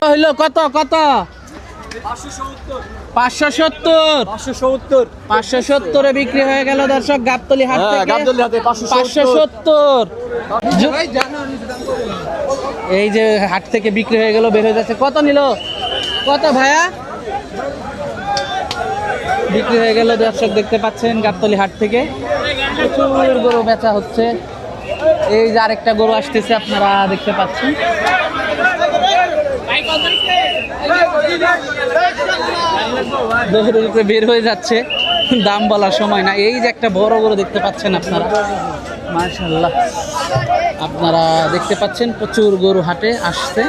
হইলো কত কত? 570 বিক্রি হয়ে গেল দর্শক গাবতলী হাট থেকে। 570 এই যে হাট থেকে বিক্রি হয়ে গেল, বের হয়ে যাচ্ছে। কত নিল? কত ভাইয়া? বিক্রি হয়ে গেল দর্শক, দেখতে পাচ্ছেন গাবতলী হাট থেকে প্রচুর গরু বেচা হচ্ছে। এই যে আরেকটা গরু আসতেছে, আপনারা দেখতে পাচ্ছেন। বের হয়ে যাচ্ছে, দাম বলার সময় না। এই যে একটা বড় গরু দেখতে পাচ্ছেন আপনারা, মাশাআল্লাহ আপনারা দেখতে পাচ্ছেন প্রচুর গরু হাটে আসছে।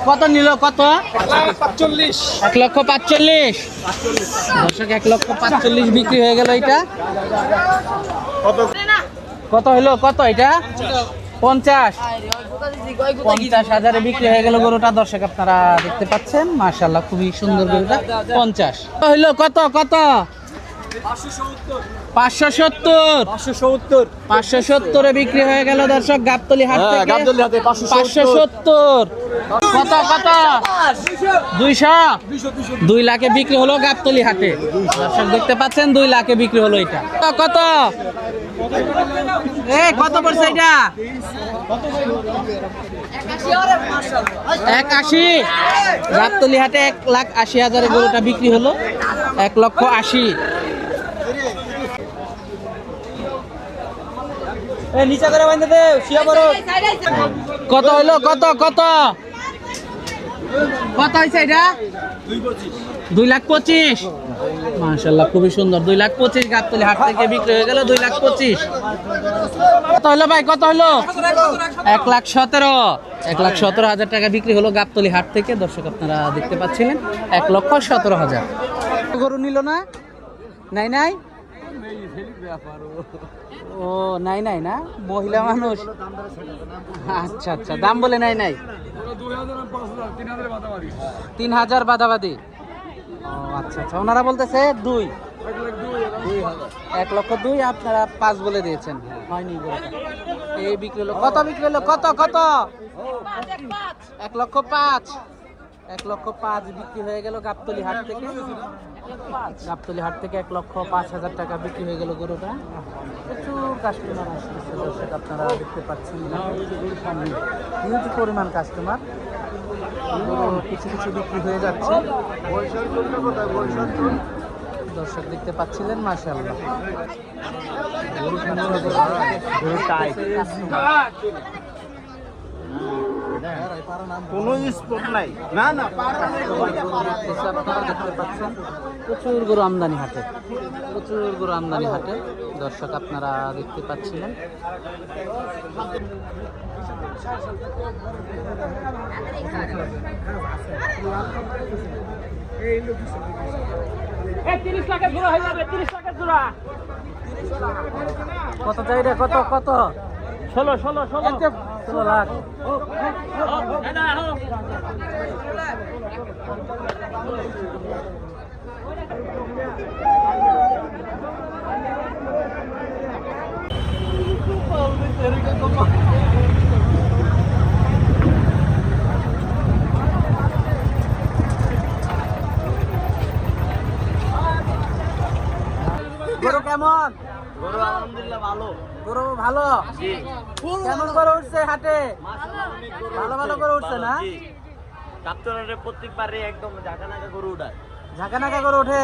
কত নিল? কত? 1,45,000 দর্শক, 1,45,000 বিক্রি হয়ে গেল। এটা কত হইলো? কত এটা? 50,000 বিক্রি হয়ে গেল গরুটা দর্শক, আপনারা দেখতে পাচ্ছেন। মাশাআল্লাহ খুবই সুন্দর গরুটা। 50 হইলো। কত কত? 570 বিক্রি হয়ে গেল দর্শক গাবতলী হাট থেকে। 570 কত কত? 200 লাখে বিক্রি হলো গাবতলী হাটে দর্শক, দেখতে পাচ্ছেন 2 লাখে বিক্রি হলো। এটা কত? কত পড়ছে এটা? 81 গাবতলী হাটে 1,80,000 গরুটা বিক্রি হলো। 1,80,000। কত হইলো? কত কত কত হয়েছে এটা? 2,25,000 মাশাআল্লাহ খুবই সুন্দর। 2,25,000 গাবতলী হাট থেকে বিক্রি হয়ে গেল। 2,25,000 কত হলো ভাই? কত হলো? 1,17,000 টাকা বিক্রি হলো গাবতলী হাট থেকে দর্শক, আপনারা দেখতে পাচ্ছিলেন। 1,17,000 গরু নিল না? নাই নাই, ও নাই নাই না, মহিলা মানুষ। আচ্ছা আচ্ছা, দাম বলে নাই নাই, 3,000 বাদাবাদি। ও আচ্ছা আচ্ছা, ওনারা বলতেছে 1,02,000, আপনারা 5 বলে দিয়েছেন। হয়নি গরুটা, এই বিক্রি হলো। কত বিক্রি হলো? কত কত? 1,05,000 বিক্রি হয়ে গেল গাবতলী হাট থেকে। গাবতলী হাট থেকে 1,05,000 টাকা বিক্রি হয়ে গেল গরুটা। প্রচুর কাস্টমার আসতেছে দর্শক, আপনারা দেখতে পাচ্ছেন হিউজ পরিমাণ কাস্টমার। কিছু কিছু বিক্রি হয়ে যাচ্ছে দর্শক, দেখতে পাচ্ছিলেন। মাশাআল্লাহ কোনো স্পট নাই, না না আপনারা দেখতে পাচ্ছেন প্রচুর গরু আমদানি হাটে, প্রচুর গরু আমদানি হাটে দর্শক, আপনারা দেখতে পাচ্ছিলেন। কত চাই রে? কত কত? 16 লাখ। গরু কেমন? গরু আলহামদুলিল্লাহ ভালো। গরু ভালো? কেমন গরু উঠছে হাটে? ভালো ভালো গরু উঠছে না? গাবতলী প্রত্যেকবারে একদম ঝাঁকা নাকা গরু উঠায়। ঝাঁকা নাকা গরু ওঠে।